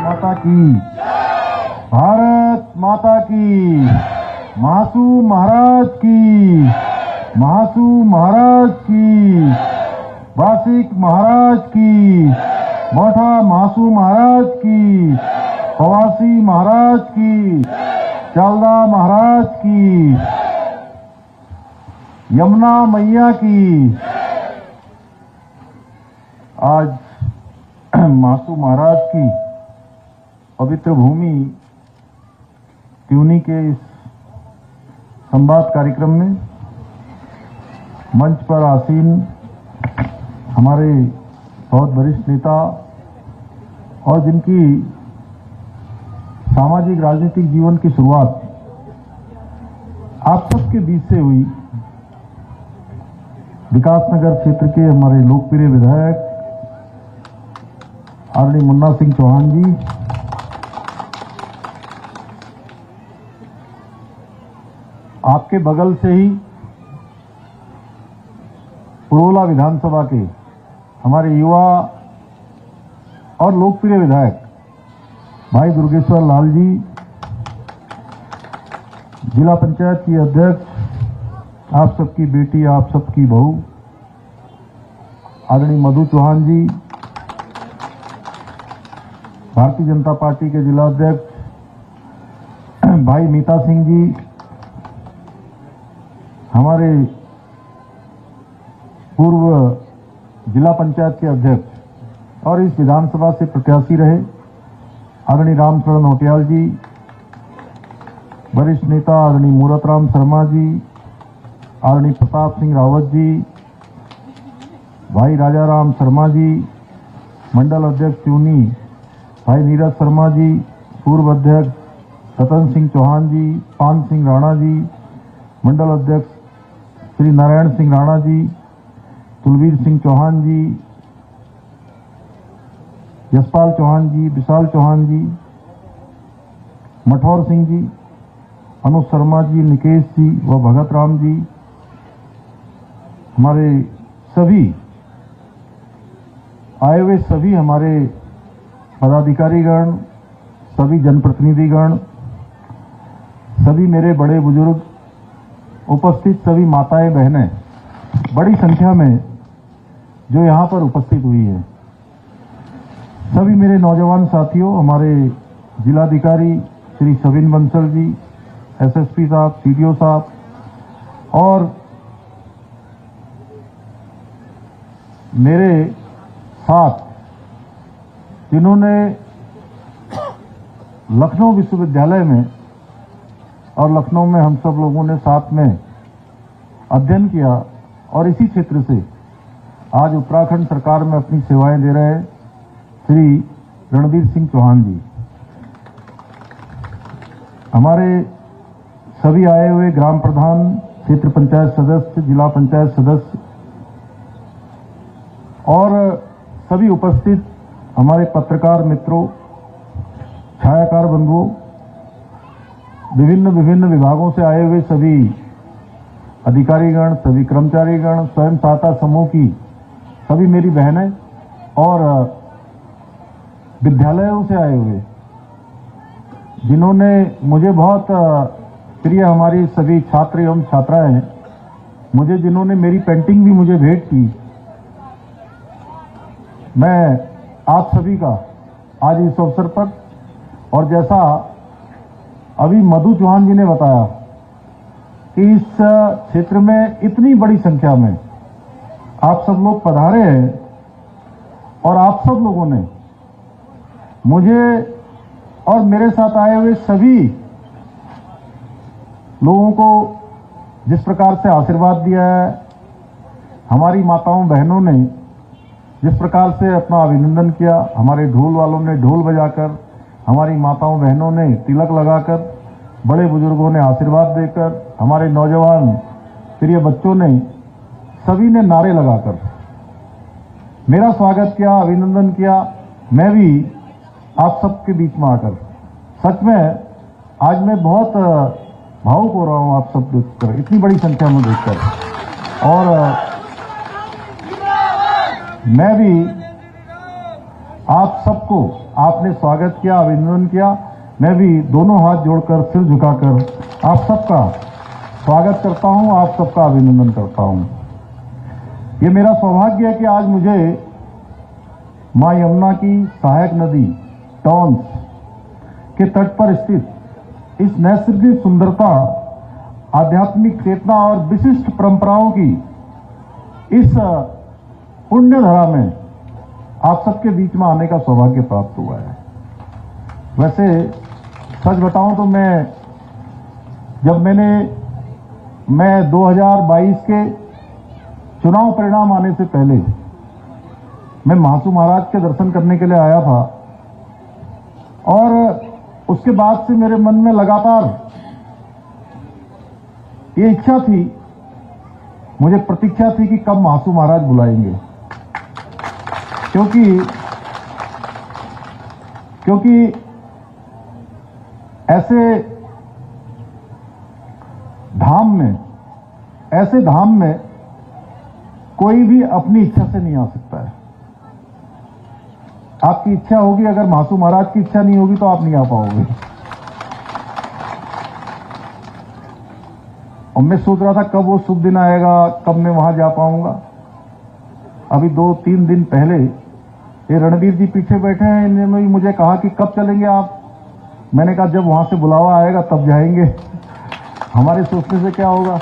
माता की, भारत माता की, महासू महाराज की, महासू महाराज की, वासिक महाराज की, मोठा महासू महाराज की, पवासी महाराज की, चालदा महाराज की, यमुना मैया की। आज महासू महाराज की पवित्र भूमि त्यूनी के इस संवाद कार्यक्रम में मंच पर आसीन हमारे बहुत वरिष्ठ नेता और जिनकी सामाजिक राजनीतिक जीवन की शुरुआत आप सबके बीच से हुई, विकासनगर क्षेत्र के हमारे लोकप्रिय विधायक आदरणीय मुन्ना सिंह चौहान जी, आपके बगल से ही पुरोला विधानसभा के हमारे युवा और लोकप्रिय विधायक भाई दुर्गेश्वर लाल जी, जिला पंचायत की अध्यक्ष, आप सबकी बेटी, आप सबकी बहू आदरणीय मधु चौहान जी, भारतीय जनता पार्टी के जिला अध्यक्ष भाई मीता सिंह जी, हमारे पूर्व जिला पंचायत के अध्यक्ष और इस विधानसभा से प्रत्याशी रहे आदरणीय रामचरण नौटियाल जी, वरिष्ठ नेता आदरणीय मूरतराम शर्मा जी, आदरणीय प्रताप सिंह रावत जी, भाई राजाराम शर्मा जी, मंडल अध्यक्ष त्यूनी भाई नीरज शर्मा जी, पूर्व अध्यक्ष रतन सिंह चौहान जी, पान सिंह राणा जी, मंडल अध्यक्ष श्री नारायण सिंह राणा जी, तुलवीर सिंह चौहान जी, यशपाल चौहान जी, विशाल चौहान जी, मठौर सिंह जी, अनुज शर्मा जी, निकेश जी व भगत राम जी, हमारे सभी आए हुए सभी हमारे पदाधिकारीगण, सभी जनप्रतिनिधिगण, सभी मेरे बड़े बुजुर्ग, उपस्थित सभी माताएं बहनें, बड़ी संख्या में जो यहाँ पर उपस्थित हुई है, सभी मेरे नौजवान साथियों, हमारे जिलाधिकारी श्री सविन बंसल जी, एसएसपी साहब, सीडीओ साहब और मेरे साथ जिन्होंने लखनऊ विश्वविद्यालय में और लखनऊ में हम सब लोगों ने साथ में अध्ययन किया और इसी क्षेत्र से आज उत्तराखंड सरकार में अपनी सेवाएं दे रहे हैं, श्री रणबीर सिंह चौहान जी, हमारे सभी आए हुए ग्राम प्रधान, क्षेत्र पंचायत सदस्य, जिला पंचायत सदस्य और सभी उपस्थित हमारे पत्रकार मित्रों, छायाकार बंधुओं, विभिन्न विभागों से आए हुए सभी अधिकारीगण, सभी कर्मचारीगण, स्वयं सहायता समूह की सभी मेरी बहनें और विद्यालयों से आए हुए, जिन्होंने मुझे बहुत प्रिय, हमारी सभी छात्र एवं छात्राएं, मुझे जिन्होंने मेरी पेंटिंग भी मुझे भेंट की, मैं आप सभी का आज इस अवसर पर, और जैसा अभी मधु चौहान जी ने बताया कि इस क्षेत्र में इतनी बड़ी संख्या में आप सब लोग पधारे हैं और आप सब लोगों ने मुझे और मेरे साथ आए हुए सभी लोगों को जिस प्रकार से आशीर्वाद दिया है, हमारी माताओं बहनों ने जिस प्रकार से अपना अभिनंदन किया, हमारे ढोल वालों ने ढोल बजाकर, हमारी माताओं बहनों ने तिलक लगाकर, बड़े बुजुर्गों ने आशीर्वाद देकर, हमारे नौजवान प्रिय बच्चों ने, सभी ने नारे लगाकर मेरा स्वागत किया, अभिनंदन किया। मैं भी आप सबके बीच में आकर सच में आज मैं बहुत भावुक हो रहा हूं आप सब देखकर, इतनी बड़ी संख्या में देखकर। और मैं भी आप सबको, आपने स्वागत किया, अभिनंदन किया, मैं भी दोनों हाथ जोड़कर, सिर झुकाकर आप सबका स्वागत करता हूं, आप सबका अभिनंदन करता हूं। ये मेरा सौभाग्य है कि आज मुझे मां यमुना की सहायक नदी टॉन्स के तट पर स्थित इस नैसर्गिक सुंदरता, आध्यात्मिक चेतना और विशिष्ट परंपराओं की इस पुण्य धरा में आप सबके बीच में आने का सौभाग्य प्राप्त हुआ है। वैसे सच बताऊं तो जब मैं 2022 के चुनाव परिणाम आने से पहले मैं महासू महाराज के दर्शन करने के लिए आया था, और उसके बाद से मेरे मन में लगातार ये इच्छा थी, मुझे प्रतीक्षा थी कि कब महासू महाराज बुलाएंगे, क्योंकि ऐसे धाम में कोई भी अपनी इच्छा से नहीं आ सकता है। आपकी इच्छा होगी, अगर महासू महाराज की इच्छा नहीं होगी तो आप नहीं आ पाओगे। और मैं सोच रहा था कब वो शुभ दिन आएगा, कब मैं वहां जा पाऊंगा। अभी 2-3 दिन पहले ये रणबीर जी पीछे बैठे हैं, इन्होंने मुझे कहा कि कब चलेंगे आप। मैंने कहा जब वहां से बुलावा आएगा तब जाएंगे, हमारे सोचने से क्या होगा।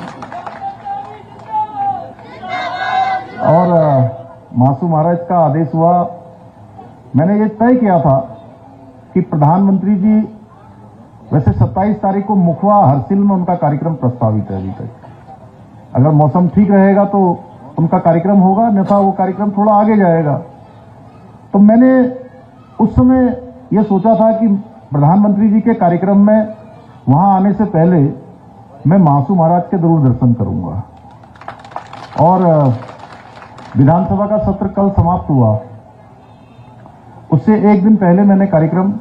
और महासू महाराज का आदेश हुआ, मैंने ये तय किया था कि प्रधानमंत्री जी, वैसे 27 तारीख को मुखवा हरसिल में उनका कार्यक्रम प्रस्तावित है अभी तक, अगर मौसम ठीक रहेगा तो उनका कार्यक्रम होगा, अन्यथा वो कार्यक्रम थोड़ा आगे जाएगा। तो मैंने उस समय ये सोचा था कि प्रधानमंत्री जी के कार्यक्रम में वहां आने से पहले मैं महासू महाराज के जरूर दर्शन करूंगा। और विधानसभा का सत्र कल समाप्त हुआ, उससे एक दिन पहले मैंने कार्यक्रम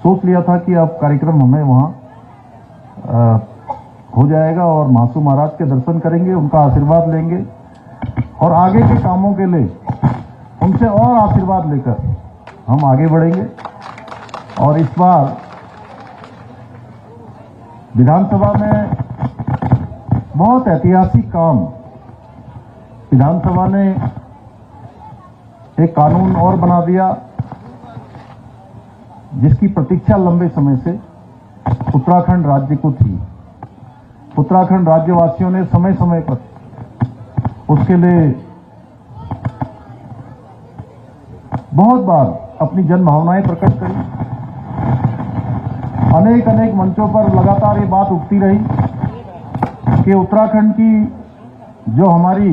सोच लिया था कि अब कार्यक्रम हमें वहां हो जाएगा और महासू महाराज के दर्शन करेंगे, उनका आशीर्वाद लेंगे और आगे के कामों के लिए उनसे और आशीर्वाद लेकर हम आगे बढ़ेंगे। और इस बार विधानसभा में बहुत ऐतिहासिक काम, विधानसभा ने एक कानून और बना दिया जिसकी प्रतीक्षा लंबे समय से उत्तराखंड राज्य को थी। उत्तराखंड राज्यवासियों ने समय समय पर उसके लिए बहुत बार अपनी जन भावनाएं प्रकट करी। अनेक मंचों पर लगातार ये बात उठती रही कि उत्तराखंड की जो हमारी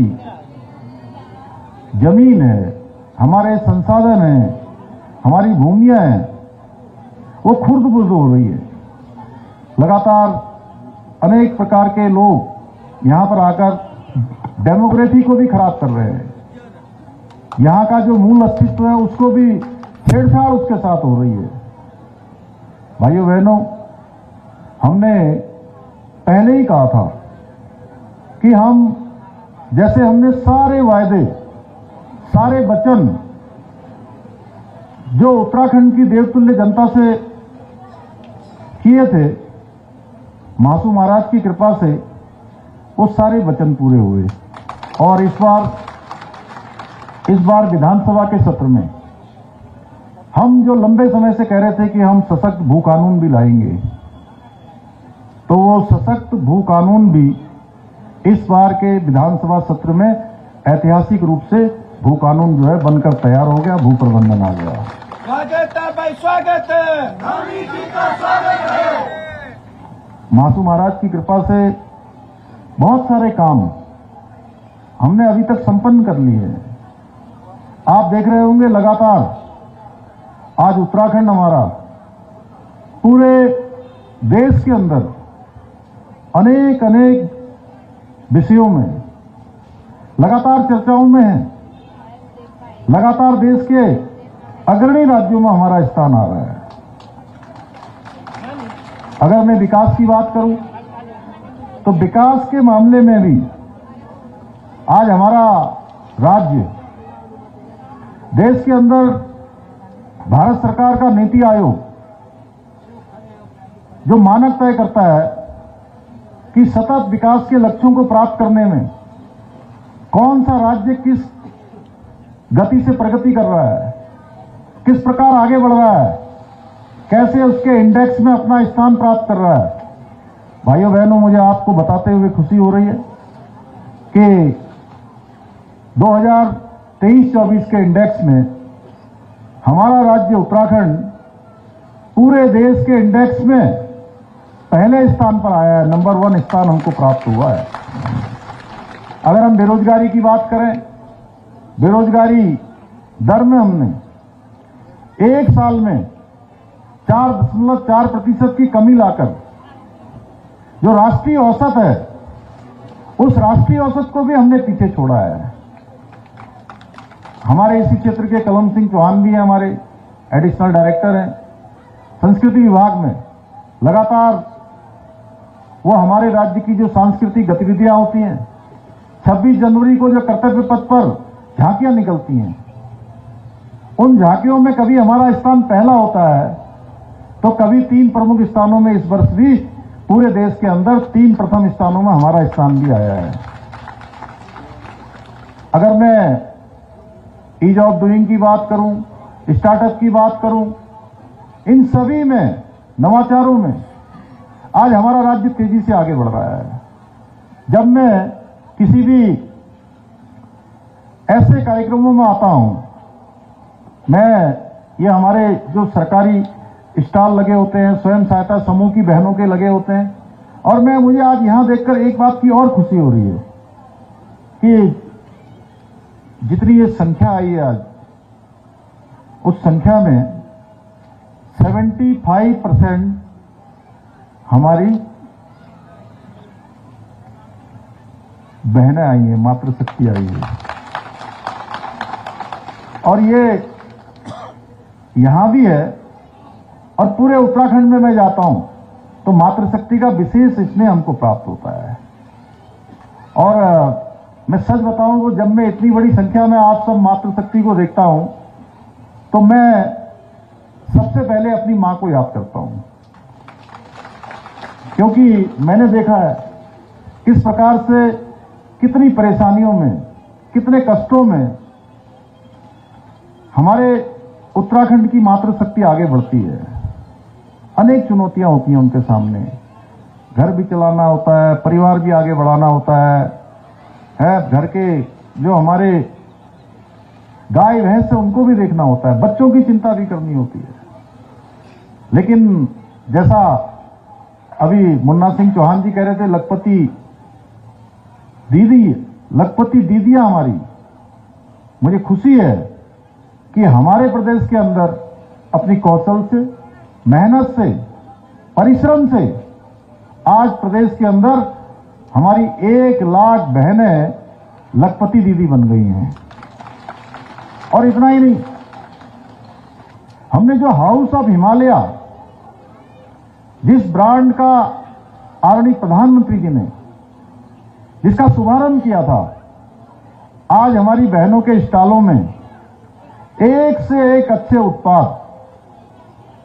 जमीन है, हमारे संसाधन हैं, हमारी भूमियां हैं वो खुर्द बुर्द हो रही है। लगातार अनेक प्रकार के लोग यहां पर आकर डेमोक्रेसी को भी खराब कर रहे हैं। यहां का जो मूल अस्तित्व है उसको भी छेड़छाड़ उसके साथ हो रही है। भाइयों बहनों, हमने पहले ही कहा था कि जैसे हमने सारे वायदे, सारे वचन जो उत्तराखंड की देवतुल्य जनता से किए थे, महासू महाराज की कृपा से वो सारे वचन पूरे हुए। और इस बार विधानसभा के सत्र में हम जो लंबे समय से कह रहे थे कि हम सशक्त भू कानून भी लाएंगे, तो वो सशक्त भू कानून भी इस बार के विधानसभा सत्र में ऐतिहासिक रूप से भू कानून जो है बनकर तैयार हो गया, भू प्रबंधन आ गया। स्वागत है भाई, स्वागत है, नानी जी का स्वागत है। महासू महाराज की कृपा से बहुत सारे काम हमने अभी तक संपन्न कर लिए हैं। आप देख रहे होंगे लगातार आज उत्तराखंड हमारा पूरे देश के अंदर अनेक विषयों में लगातार चर्चाओं में है। लगातार देश के अग्रणी राज्यों में हमारा स्थान आ रहा है। अगर मैं विकास की बात करूं तो विकास के मामले में भी आज हमारा राज्य देश के अंदर भारत सरकार का नीति आयोग जो मानक तय करता है कि सतत विकास के लक्ष्यों को प्राप्त करने में कौन सा राज्य किस गति से प्रगति कर रहा है, किस प्रकार आगे बढ़ रहा है, कैसे उसके इंडेक्स में अपना स्थान प्राप्त कर रहा है। भाइयों बहनों, मुझे आपको बताते हुए खुशी हो रही है कि 2023-24 के इंडेक्स में हमारा राज्य उत्तराखंड पूरे देश के इंडेक्स में पहले स्थान पर आया है। नंबर 1 स्थान हमको प्राप्त हुआ है। अगर हम बेरोजगारी की बात करें, बेरोजगारी दर में हमने एक साल में 4.4% की कमी लाकर जो राष्ट्रीय औसत है, उस राष्ट्रीय औसत को भी हमने पीछे छोड़ा है। हमारे इसी क्षेत्र के कलम सिंह चौहान भी हैं, हमारे एडिशनल डायरेक्टर हैं संस्कृति विभाग में। लगातार वो हमारे राज्य की जो सांस्कृतिक गतिविधियां होती हैं, 26 जनवरी को जो कर्तव्य पथ पर झांकियां निकलती हैं, उन झांकियों में कभी हमारा स्थान पहला होता है तो कभी 3 प्रमुख स्थानों में। इस वर्ष भी पूरे देश के अंदर 3 प्रथम स्थानों में हमारा स्थान भी आया है। अगर मैं ईज ऑफ डूइंग की बात करूं, स्टार्टअप की बात करूं, इन सभी में, नवाचारों में आज हमारा राज्य तेजी से आगे बढ़ रहा है। जब मैं किसी भी ऐसे कार्यक्रमों में आता हूं, ये हमारे जो सरकारी स्टॉल लगे होते हैं, स्वयं सहायता समूह की बहनों के लगे होते हैं, और मुझे आज यहां देखकर एक बात की और खुशी हो रही है कि जितनी ये संख्या आई है आज, उस संख्या में 75% हमारी बहनें आई हैं, मातृशक्ति आई है। और ये यहां भी है, और पूरे उत्तराखंड में मैं जाता हूं तो मातृशक्ति का विशेष स्नेह हमको प्राप्त होता है। और मैं सच बताऊं तो जब मैं इतनी बड़ी संख्या में आप सब मातृशक्ति को देखता हूं तो मैं सबसे पहले अपनी मां को याद करता हूं, क्योंकि मैंने देखा है किस प्रकार से, कितनी परेशानियों में, कितने कष्टों में हमारे उत्तराखंड की मातृशक्ति आगे बढ़ती है। अनेक चुनौतियां होती हैं उनके सामने, घर भी चलाना होता है, परिवार भी आगे बढ़ाना होता है। घर के जो हमारे गाय भैंस है उनको भी देखना होता है, बच्चों की चिंता भी करनी होती है। लेकिन जैसा अभी मुन्ना सिंह चौहान जी कह रहे थे, लखपति दीदियां हमारी, मुझे खुशी है कि हमारे प्रदेश के अंदर अपनी कौशल से, मेहनत से, परिश्रम से आज प्रदेश के अंदर हमारी 1 लाख बहनें लखपति दीदी बन गई हैं। और इतना ही नहीं, हमने जो हाउस ऑफ हिमालय, जिस ब्रांड का आदरणीय प्रधानमंत्री जी ने जिसका शुभारंभ किया था, आज हमारी बहनों के स्टॉलों में एक से एक अच्छे उत्पाद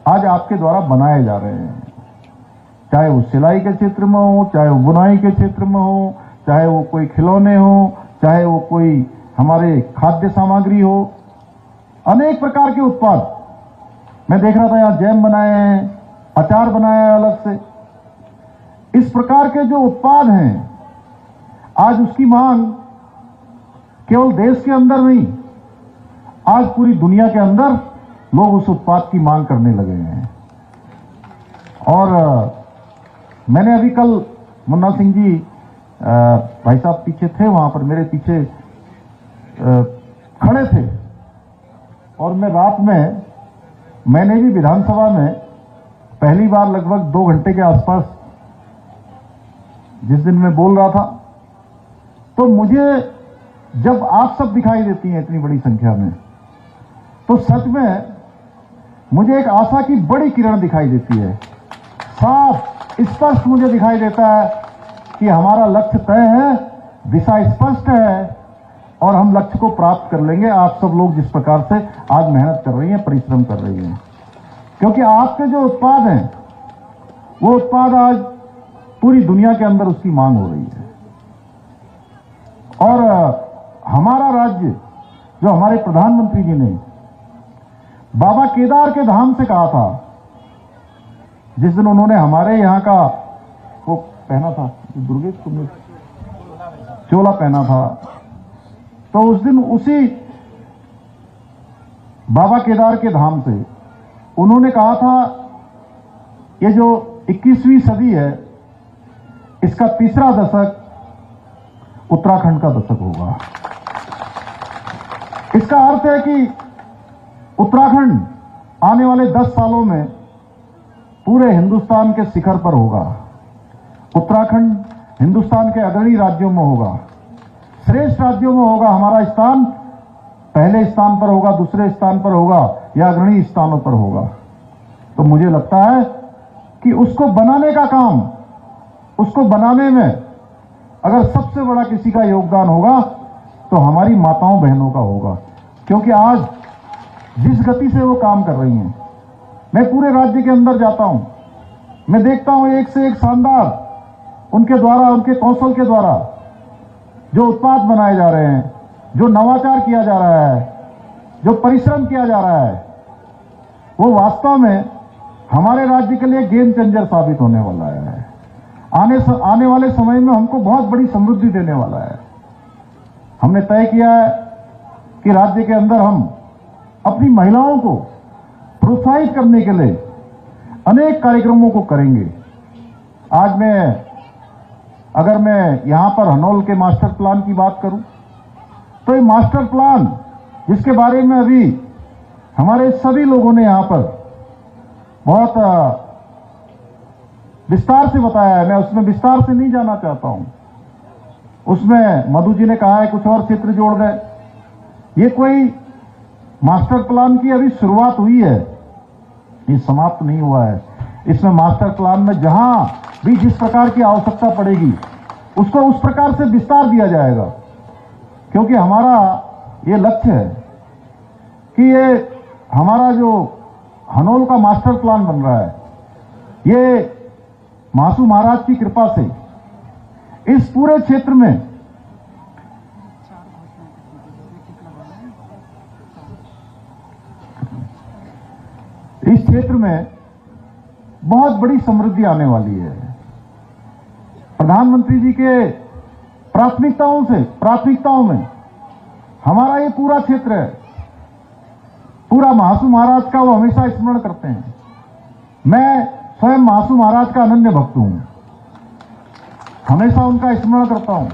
आज आपके द्वारा बनाए जा रहे हैं। चाहे वो सिलाई के क्षेत्र में हो, चाहे वो बुनाई के क्षेत्र में हो, चाहे वो कोई खिलौने हो, चाहे वो कोई हमारे खाद्य सामग्री हो, अनेक प्रकार के उत्पाद मैं देख रहा था। यहां जैम बनाए हैं, अचार बनाया है अलग से। इस प्रकार के जो उत्पाद हैं, आज उसकी मांग केवल देश के अंदर नहीं, आज पूरी दुनिया के अंदर लोग उस उत्पाद की मांग करने लगे हैं। और मैंने अभी कल मुन्ना सिंह जी भाई साहब पीछे थे, वहां पर मेरे पीछे खड़े थे, और मैं रात में मैंने भी विधानसभा में पहली बार लगभग 2 घंटे के आसपास जिस दिन मैं बोल रहा था, तो मुझे जब आप सब दिखाई देती हैं इतनी बड़ी संख्या में, तो सच में मुझे एक आशा की बड़ी किरण दिखाई देती है। साफ स्पष्ट मुझे दिखाई देता है कि हमारा लक्ष्य तय है, दिशा स्पष्ट है, और हम लक्ष्य को प्राप्त कर लेंगे। आप सब लोग जिस प्रकार से आज मेहनत कर रही हैं, परिश्रम कर रही हैं, क्योंकि आपके जो उत्पाद हैं, वो उत्पाद आज पूरी दुनिया के अंदर उसकी मांग हो रही है। और हमारा राज्य, जो हमारे प्रधानमंत्री जी ने बाबा केदार के धाम से कहा था, जिस दिन उन्होंने हमारे यहाँ का वो पहना था, दुर्गेश तुमने चोला पहना था, तो उस दिन उसी बाबा केदार के धाम से उन्होंने कहा था, ये जो 21वीं सदी है, इसका तीसरा दशक उत्तराखंड का दशक होगा। इसका अर्थ है कि उत्तराखंड आने वाले 10 सालों में पूरे हिंदुस्तान के शिखर पर होगा। उत्तराखंड हिंदुस्तान के अग्रणी राज्यों में होगा, श्रेष्ठ राज्यों में होगा। हमारा स्थान पहले स्थान पर होगा, दूसरे स्थान पर होगा, या अग्रणी स्थानों पर होगा। तो मुझे लगता है कि उसको बनाने का काम, उसको बनाने में अगर सबसे बड़ा किसी का योगदान होगा तो हमारी माताओं बहनों का होगा, क्योंकि आज जिस गति से वो काम कर रही हैं, मैं पूरे राज्य के अंदर जाता हूं, मैं देखता हूं एक से एक शानदार उनके द्वारा, उनके कौशल के द्वारा जो उत्पाद बनाए जा रहे हैं, जो नवाचार किया जा रहा है, जो परिश्रम किया जा रहा है, वो वास्तव में हमारे राज्य के लिए गेम चेंजर साबित होने वाला है। आने वाले समय में हमको बहुत बड़ी समृद्धि देने वाला है। हमने तय किया है कि राज्य के अंदर हम अपनी महिलाओं को प्रोत्साहित करने के लिए अनेक कार्यक्रमों को करेंगे। आज अगर मैं यहां पर हनोल के मास्टर प्लान की बात करूं, तो ये मास्टर प्लान जिसके बारे में अभी हमारे सभी लोगों ने यहां पर बहुत विस्तार से बताया है, मैं उसमें विस्तार से नहीं जाना चाहता हूं। उसमें मधु जी ने कहा है कुछ और क्षेत्र जोड़ गए। ये कोई मास्टर प्लान की अभी शुरुआत हुई है, ये समाप्त नहीं हुआ है। इसमें मास्टर प्लान में जहां भी जिस प्रकार की आवश्यकता पड़ेगी उसको उस प्रकार से विस्तार दिया जाएगा, क्योंकि हमारा ये लक्ष्य है कि ये हमारा जो हनोल का मास्टर प्लान बन रहा है, ये महासू महाराज की कृपा से इस पूरे क्षेत्र में बहुत बड़ी समृद्धि आने वाली है। प्रधानमंत्री जी के प्राथमिकताओं में हमारा ये पूरा क्षेत्र है, पूरा महासू महाराज का वो हमेशा स्मरण करते हैं। मैं स्वयं महासू महाराज का अनन्य भक्त हूं, हमेशा उनका स्मरण करता हूं।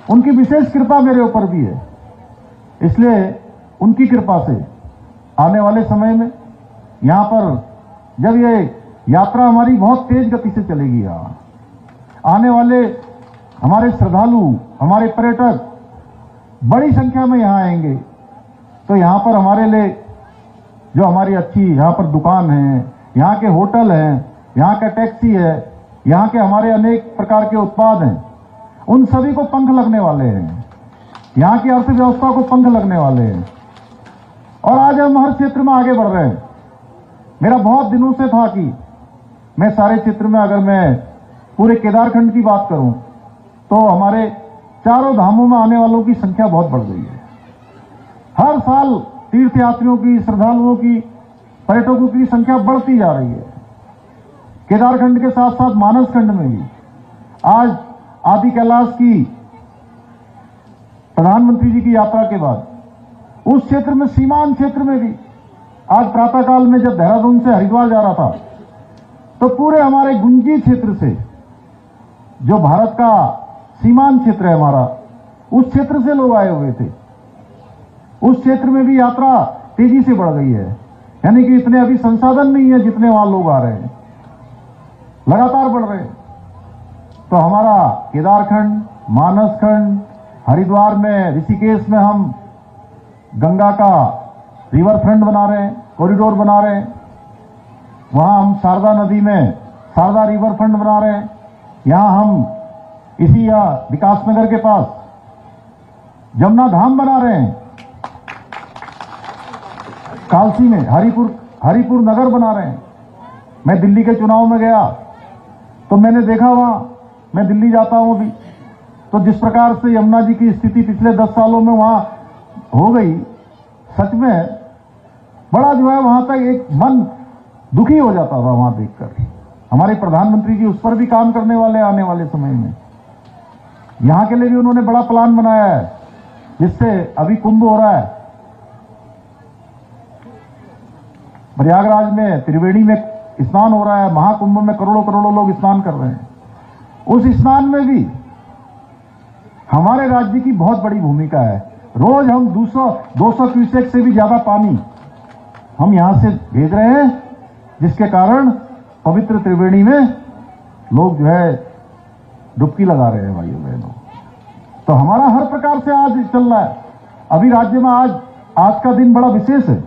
उनकी विशेष कृपा मेरे ऊपर भी है, इसलिए उनकी कृपा से आने वाले समय में यहाँ पर जब ये यात्रा हमारी बहुत तेज गति से चलेगी, यहाँ आने वाले हमारे श्रद्धालु, हमारे पर्यटक बड़ी संख्या में यहाँ आएंगे, तो यहाँ पर हमारे लिए जो हमारी अच्छी यहाँ पर दुकान है, यहाँ के होटल हैं, यहाँ का टैक्सी है, यहाँ के हमारे अनेक प्रकार के उत्पाद हैं, उन सभी को पंख लगने वाले हैं, यहाँ की अर्थव्यवस्था को पंख लगने वाले हैं। और आज हम हर क्षेत्र में आगे बढ़ रहे हैं। मेरा बहुत दिनों से था कि मैं सारे क्षेत्र में, अगर मैं पूरे केदारखंड की बात करूं तो हमारे चारों धामों में आने वालों की संख्या बहुत बढ़ गई है। हर साल तीर्थयात्रियों की, श्रद्धालुओं की, पर्यटकों की संख्या बढ़ती जा रही है। केदारखंड के साथ साथ मानसखंड में भी आज आदि कैलाश की प्रधानमंत्री जी की यात्रा के बाद उस क्षेत्र में, सीमांत क्षेत्र में भी आज प्रातःकाल में जब देहरादून से हरिद्वार जा रहा था तो पूरे हमारे गुंजी क्षेत्र से, जो भारत का सीमांत क्षेत्र है हमारा, उस क्षेत्र से लोग आए हुए थे। उस क्षेत्र में भी यात्रा तेजी से बढ़ गई है, यानी कि इतने अभी संसाधन नहीं है जितने वहां लोग आ रहे हैं, लगातार बढ़ रहे हैं। तो हमारा केदारखंड, मानसखंड, हरिद्वार में, ऋषिकेश में हम गंगा का रिवर फ्रंट बना रहे हैं, कॉरिडोर बना रहे हैं। वहां हम शारदा नदी में शारदा रिवर फ्रंट बना रहे हैं। यहां हम इसी विकासनगर के पास जमुना धाम बना रहे हैं। कालसी में हरिपुर नगर बना रहे हैं। मैं दिल्ली के चुनाव में गया तो मैंने देखा, वहां मैं दिल्ली जाता हूं अभी, तो जिस प्रकार से यमुना जी की स्थिति पिछले 10 सालों में वहां हो गई, सच में बड़ा जो है वहां तक एक मन दुखी हो जाता था वहां देखकर। हमारे प्रधानमंत्री जी उस पर भी काम करने वाले आने वाले समय में। यहां के लिए भी उन्होंने बड़ा प्लान बनाया है, जिससे अभी कुंभ हो रहा है प्रयागराज में, त्रिवेणी में स्नान हो रहा है, महाकुंभ में करोड़ों करोड़ों लोग स्नान कर रहे हैं। उस स्नान में भी हमारे राज्य की बहुत बड़ी भूमिका है। रोज हम 200 क्यूसेक से भी ज्यादा पानी हम यहां से भेज रहे हैं, जिसके कारण पवित्र त्रिवेणी में लोग जो है डुबकी लगा रहे हैं भाइयों बहनों। तो हमारा हर प्रकार से आज चल रहा है। अभी राज्य में आज का दिन बड़ा विशेष है।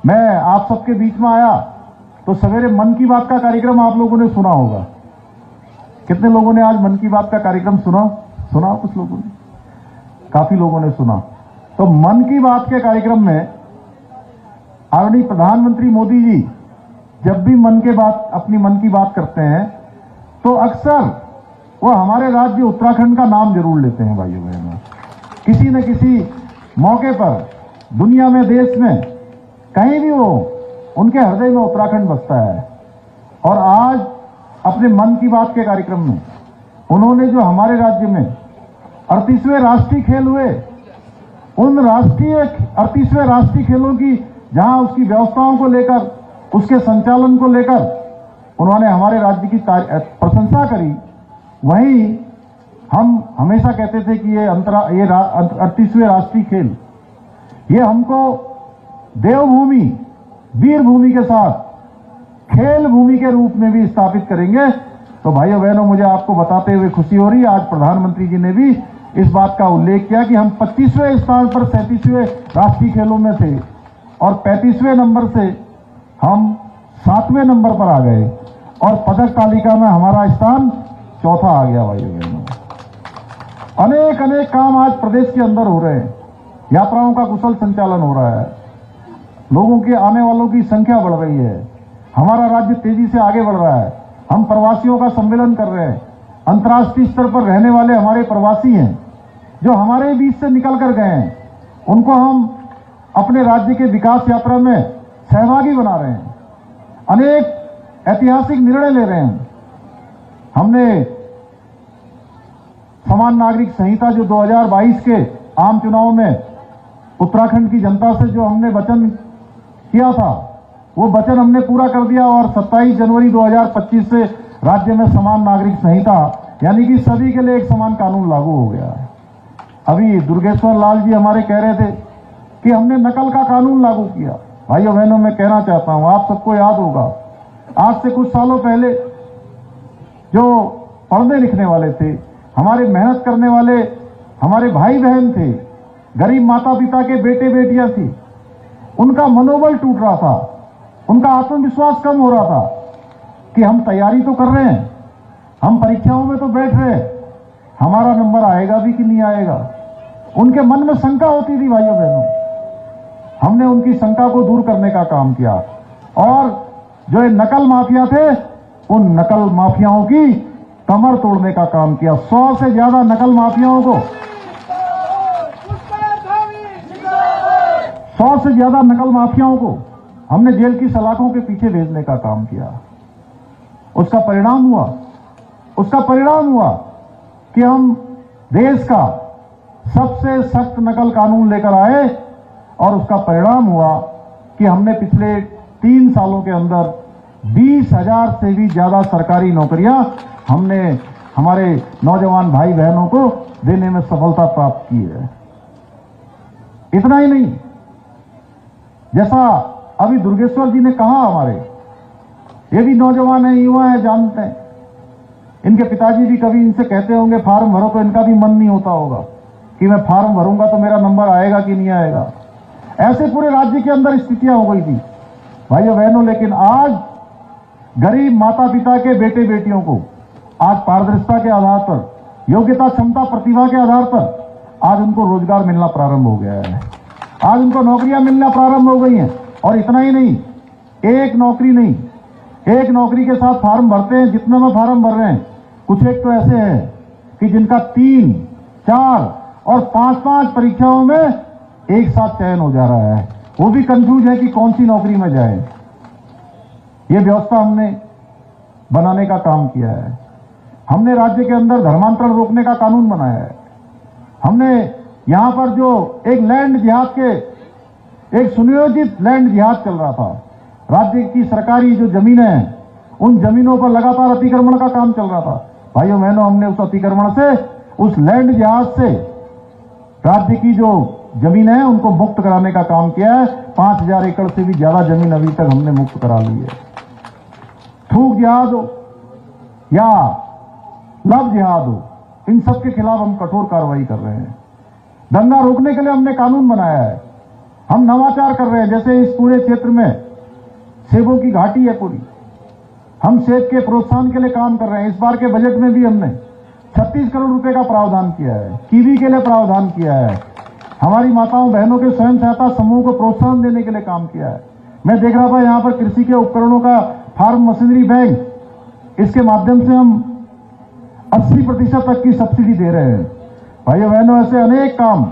मैं आप सबके बीच में आया तो सवेरे मन की बात का कार्यक्रम आप लोगों ने सुना होगा। कितने लोगों ने आज मन की बात का कार्यक्रम सुना? कुछ लोगों ने, काफी लोगों ने सुना। तो मन की बात के कार्यक्रम में आदरणीय प्रधानमंत्री मोदी जी जब भी अपनी मन की बात करते हैं तो अक्सर वो हमारे राज्य उत्तराखंड का नाम जरूर लेते हैं भाइयों बहनों। किसी न किसी मौके पर दुनिया में, देश में, कहीं भी वो, उनके हृदय में उत्तराखंड बसता है। और आज अपने मन की बात के कार्यक्रम में उन्होंने जो हमारे राज्य में 38वें राष्ट्रीय खेल हुए, उन 38वें राष्ट्रीय खेलों की जहां उसकी व्यवस्थाओं को लेकर, उसके संचालन को लेकर उन्होंने हमारे राज्य की प्रशंसा करी, वहीं हम हमेशा कहते थे कि ये 38वें राष्ट्रीय खेल ये हमको देवभूमि, वीर भूमि के साथ खेल भूमि के रूप में भी स्थापित करेंगे। तो भाइयों बहनों, मुझे आपको बताते हुए खुशी हो रही है, आज प्रधानमंत्री जी ने भी इस बात का उल्लेख किया कि हम 25वें स्थान पर 37वें राष्ट्रीय खेलों में थे और 35वें नंबर से हम 7वें नंबर पर आ गए और पदक तालिका में हमारा स्थान चौथा आ गया। भाइयों बहनों, अनेक काम आज प्रदेश के अंदर हो रहे हैं। यात्राओं का कुशल संचालन हो रहा है, लोगों के आने वालों की संख्या बढ़ रही है, हमारा राज्य तेजी से आगे बढ़ रहा है। हम प्रवासियों का सम्मेलन कर रहे हैं। अंतर्राष्ट्रीय स्तर पर रहने वाले हमारे प्रवासी हैं जो हमारे बीच से निकल कर गए हैं, उनको हम अपने राज्य के विकास यात्रा में सहभागी बना रहे हैं। अनेक ऐतिहासिक निर्णय ले रहे हैं। हमने समान नागरिक संहिता जो 2022 के आम चुनाव में उत्तराखंड की जनता से जो हमने वचन किया था, वो वचन हमने पूरा कर दिया और 27 जनवरी 2025 से राज्य में समान नागरिक संहिता, यानी कि सभी के लिए एक समान कानून लागू हो गया है। अभी दुर्गेश्वर लाल जी हमारे कह रहे थे कि हमने नकल का कानून लागू किया। भाइयों बहनों, मैं कहना चाहता हूं, आप सबको याद होगा आज से कुछ सालों पहले जो पढ़ने लिखने वाले थे, हमारे मेहनत करने वाले हमारे भाई बहन थे, गरीब माता पिता के बेटे बेटियां थी, उनका मनोबल टूट रहा था, उनका आत्मविश्वास कम हो रहा था कि हम तैयारी तो कर रहे हैं, हम परीक्षाओं में तो बैठ रहे हैं, हमारा नंबर आएगा भी कि नहीं आएगा। उनके मन में शंका होती थी भाइयों बहनों। हमने उनकी शंका को दूर करने का काम किया और जो ये नकल माफिया थे, उन नकल माफियाओं की कमर तोड़ने का काम किया। 100 से ज्यादा नकल माफियाओं को 100 से ज्यादा नकल माफियाओं को हमने जेल की सलाखों के पीछे भेजने का काम किया। उसका परिणाम हुआ कि हम देश का सबसे सख्त नकल कानून लेकर आए और उसका परिणाम हुआ कि हमने पिछले 3 सालों के अंदर 20,000 से भी ज्यादा सरकारी नौकरियां हमने हमारे नौजवान भाई बहनों को देने में सफलता प्राप्त की है। इतना ही नहीं, जैसा अभी दुर्गेश्वर जी ने कहा, हमारे ये भी नौजवान है, युवा है, जानते हैं। इनके पिताजी भी कभी इनसे कहते होंगे फार्म भरो, तो इनका भी मन नहीं होता होगा कि मैं फार्म भरूंगा तो मेरा नंबर आएगा कि नहीं आएगा। ऐसे पूरे राज्य के अंदर स्थितियां हो गई थी भाइयों बहनों। लेकिन आज गरीब माता पिता के बेटे बेटियों को आज पारदर्शिता के आधार पर, योग्यता, क्षमता, प्रतिभा के आधार पर आज उनको रोजगार मिलना प्रारंभ हो गया है। आज उनको नौकरियां मिलना प्रारंभ हो गई हैं। और इतना ही नहीं, एक नौकरी नहीं, एक नौकरी के साथ फार्म भरते हैं, जितने में फार्म भर रहे हैं, कुछ एक तो ऐसे हैं कि जिनका 3, 4 और 5 परीक्षाओं में एक साथ चयन हो जा रहा है। वो भी कंफ्यूज है कि कौन सी नौकरी में जाए। ये व्यवस्था हमने बनाने का काम किया है। हमने राज्य के अंदर धर्मांतरण रोकने का कानून बनाया है। हमने यहां पर जो एक लैंड जिहाद के, एक सुनियोजित लैंड जिहाद चल रहा था, राज्य की सरकारी जो जमीनें हैं, उन जमीनों पर लगातार अतिक्रमण का काम चल रहा था। भाइयों बहनों, हमने उस अतिक्रमण से, उस लैंड जिहाद से राज्य की जो जमीनें हैं उनको मुक्त कराने का काम किया है। 5,000 एकड़ से भी ज्यादा जमीन अभी तक हमने मुक्त करा ली है। थूक जिहाद हो या लव जिहाद हो, इन सब के खिलाफ हम कठोर कार्रवाई कर रहे हैं। दंगा रोकने के लिए हमने कानून बनाया है। हम नवाचार कर रहे हैं। जैसे इस पूरे क्षेत्र में सेबों की घाटी है पूरी, हम सेब के प्रोत्साहन के लिए काम कर रहे हैं। इस बार के बजट में भी हमने 36 करोड़ रुपए का प्रावधान किया है। कीवी के लिए प्रावधान किया है। हमारी माताओं बहनों के स्वयं सहायता समूह को प्रोत्साहन देने के लिए काम किया है। मैं देख रहा था यहां पर कृषि के उपकरणों का फार्म मशीनरी बैंक, इसके माध्यम से हम 80% तक की सब्सिडी दे रहे हैं। भाइयों बहनों, ऐसे अनेक काम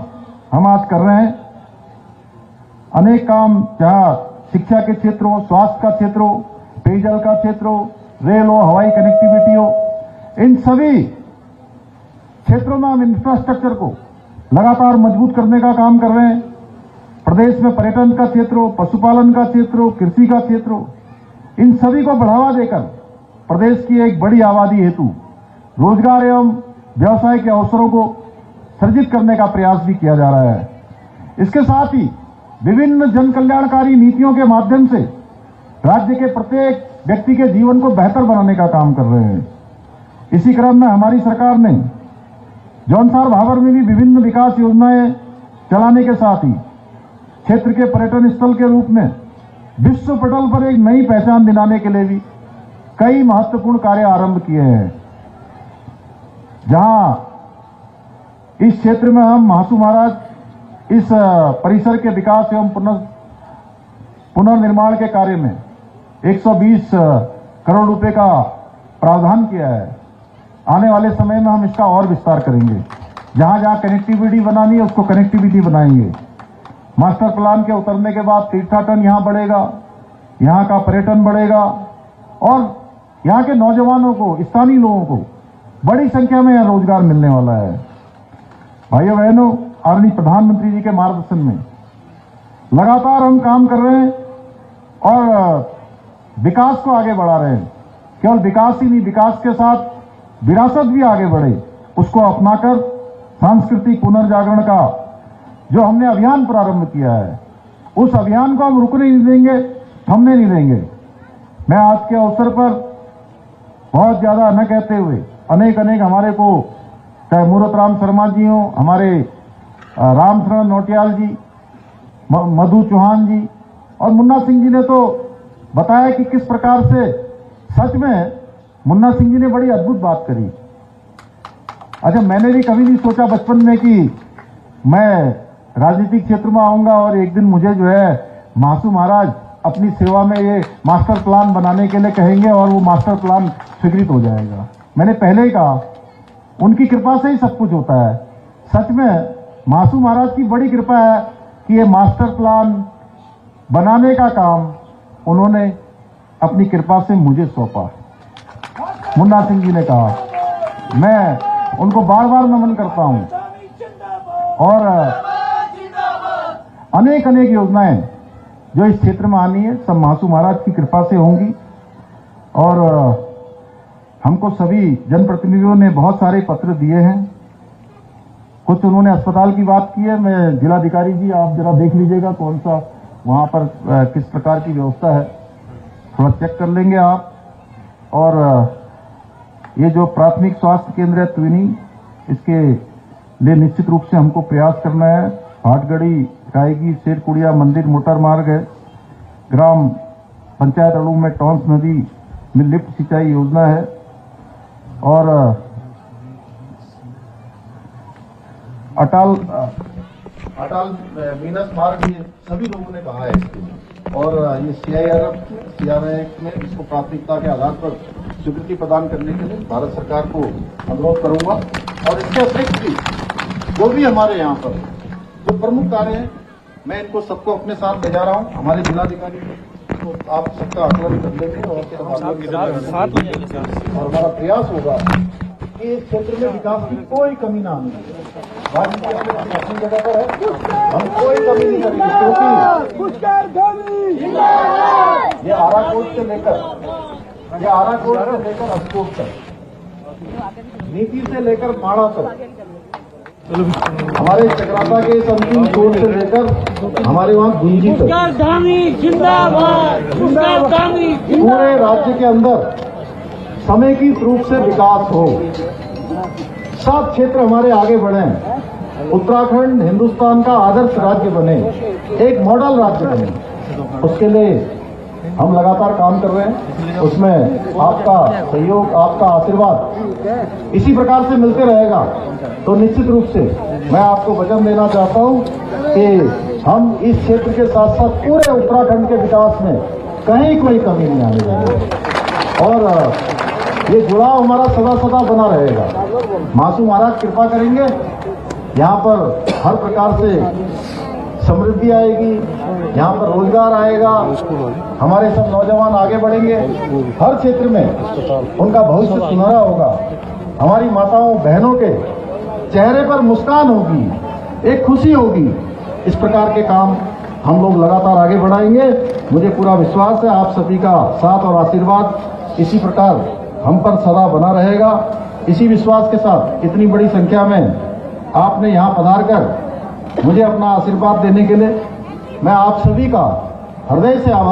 हम आज कर रहे हैं। अनेक काम, जहां शिक्षा के क्षेत्र हो, स्वास्थ्य का क्षेत्र हो, पेयजल का क्षेत्र हो, रेल हो, हवाई कनेक्टिविटी हो, इन सभी क्षेत्रों में हम इंफ्रास्ट्रक्चर को लगातार मजबूत करने का काम कर रहे हैं। प्रदेश में पर्यटन का क्षेत्र हो, पशुपालन का क्षेत्र हो, कृषि का क्षेत्र हो, इन सभी को बढ़ावा देकर प्रदेश की एक बड़ी आबादी हेतु रोजगार एवं व्यवसाय के अवसरों को सृजित करने का प्रयास भी किया जा रहा है। इसके साथ ही विभिन्न जन कल्याणकारी नीतियों के माध्यम से राज्य के प्रत्येक व्यक्ति के जीवन को बेहतर बनाने का काम कर रहे हैं। इसी क्रम में हमारी सरकार ने जौनसार भाबर में भी विभिन्न विकास योजनाएं चलाने के साथ ही क्षेत्र के पर्यटन स्थल के रूप में विश्व पटल पर एक नई पहचान दिलाने के लिए भी कई महत्वपूर्ण कार्य आरंभ किए हैं। जहां इस क्षेत्र में हम महासू महाराज इस परिसर के विकास एवं पुनर्निर्माण के कार्य में 120 करोड़ रुपए का प्रावधान किया है। आने वाले समय में हम इसका और विस्तार करेंगे। जहां जहां कनेक्टिविटी बनानी है उसको कनेक्टिविटी बनाएंगे। मास्टर प्लान के उतरने के बाद तीर्थाटन यहां बढ़ेगा, यहां का पर्यटन बढ़ेगा और यहां के नौजवानों को, स्थानीय लोगों को बड़ी संख्या में यहां रोजगार मिलने वाला है। भाइयों बहनों, आदरणीय प्रधानमंत्री जी के मार्गदर्शन में लगातार हम काम कर रहे हैं और विकास को आगे बढ़ा रहे हैं। केवल विकास ही नहीं, विकास के साथ विरासत भी आगे बढ़े, उसको अपनाकर सांस्कृतिक पुनर्जागरण का जो हमने अभियान प्रारंभ किया है, उस अभियान को हम रुकने नहीं देंगे, थमने नहीं देंगे। मैं आज के अवसर पर बहुत ज्यादा न कहते हुए अनेक हमारे को, चाहे मूरत राम शर्मा जी हो, हमारे रामशरण नौटियाल जी, मधु चौहान जी और मुन्ना सिंह जी ने तो बताया कि किस प्रकार से, सच में मुन्ना सिंह जी ने बड़ी अद्भुत बात करी। अच्छा, मैंने भी कभी नहीं सोचा बचपन में कि मैं राजनीतिक क्षेत्र में आऊंगा और एक दिन मुझे जो है मासू महाराज अपनी सेवा में ये मास्टर प्लान बनाने के लिए कहेंगे और वो मास्टर प्लान स्वीकृत हो जाएगा। मैंने पहले ही कहा, उनकी कृपा से ही सब कुछ होता है। सच में मासू महाराज की बड़ी कृपा है कि ये मास्टर प्लान बनाने का काम उन्होंने अपनी कृपा से मुझे सौंपा। मुन्ना सिंह जी ने कहा, मैं उनको बार बार नमन करता हूं और अनेक योजनाएं जो इस क्षेत्र में आनी है सब मासू महाराज की कृपा से होंगी। और हमको सभी जनप्रतिनिधियों ने बहुत सारे पत्र दिए हैं। कुछ उन्होंने अस्पताल की बात की है। मैं जिलाधिकारी जी, आप जरा देख लीजिएगा कौन सा वहां पर किस प्रकार की व्यवस्था है, थोड़ा चेक कर लेंगे आप। और ये जो प्राथमिक स्वास्थ्य केंद्र है त्विनी, इसके लिए निश्चित रूप से हमको प्रयास करना है। भाटगढ़ी, रायगी, शेरकुड़िया मंदिर मोटर मार्ग है। ग्राम पंचायत अड़ू में टॉन्स नदी में लिफ्ट सिंचाई योजना है। और अटल मीनस मार्ग, ये सभी लोगों ने कहा है इसके लिए। और ये CIRF में इसको प्राथमिकता के आधार पर स्वीकृति प्रदान करने के लिए भारत सरकार को अनुरोध करूंगा। और इसके अतिरिक्त भी जो भी हमारे यहाँ पर जो प्रमुख कार्य हैं, मैं इनको सबको अपने साथ ले जा रहा हूँ। हमारे जिलाधिकारी तो आप सबका आकलन कर लेंगे और हमारा प्रयास होगा कि इस क्षेत्र में विकास की कोई कमी ना आने लगे। अपनी जगह पर है, हम कोई कमी नहीं करेंगे, क्योंकि ये आराकोट से लेकर अस्कोट तक, नीति से लेकर माड़ा तक, हमारे चक्राता के इस अंतिम छोर से लेकर हमारे वहां गुंजी तक, पूरे राज्य के अंदर समेकित रूप से विकास हो, सब क्षेत्र हमारे आगे बढ़े, उत्तराखंड हिंदुस्तान का आदर्श राज्य बने, एक मॉडल राज्य बने। उसके लिए हम लगातार काम कर रहे हैं। उसमें आपका सहयोग, आपका आशीर्वाद इसी प्रकार से मिलते रहेगा। तो निश्चित रूप से मैं आपको वचन देना चाहता हूं कि हम इस क्षेत्र के साथ साथ पूरे उत्तराखंड के विकास में कहीं कोई कमी नहीं आने देंगे। और ये जुड़ाव हमारा सदा सदा बना रहेगा। मासू महाराज कृपा करेंगे, यहाँ पर हर प्रकार से समृद्धि आएगी, यहाँ पर रोजगार आएगा, हमारे सब नौजवान आगे बढ़ेंगे, हर क्षेत्र में उनका भविष्य सुनहरा होगा, हमारी माताओं बहनों के चेहरे पर मुस्कान होगी, एक खुशी होगी। इस प्रकार के काम हम लोग लगातार आगे बढ़ाएंगे। मुझे पूरा विश्वास है आप सभी का साथ और आशीर्वाद इसी प्रकार हम पर सदा बना रहेगा। इसी विश्वास के साथ इतनी बड़ी संख्या में आपने यहाँ पधार कर मुझे अपना आशीर्वाद देने के लिए मैं आप सभी का हृदय से आभार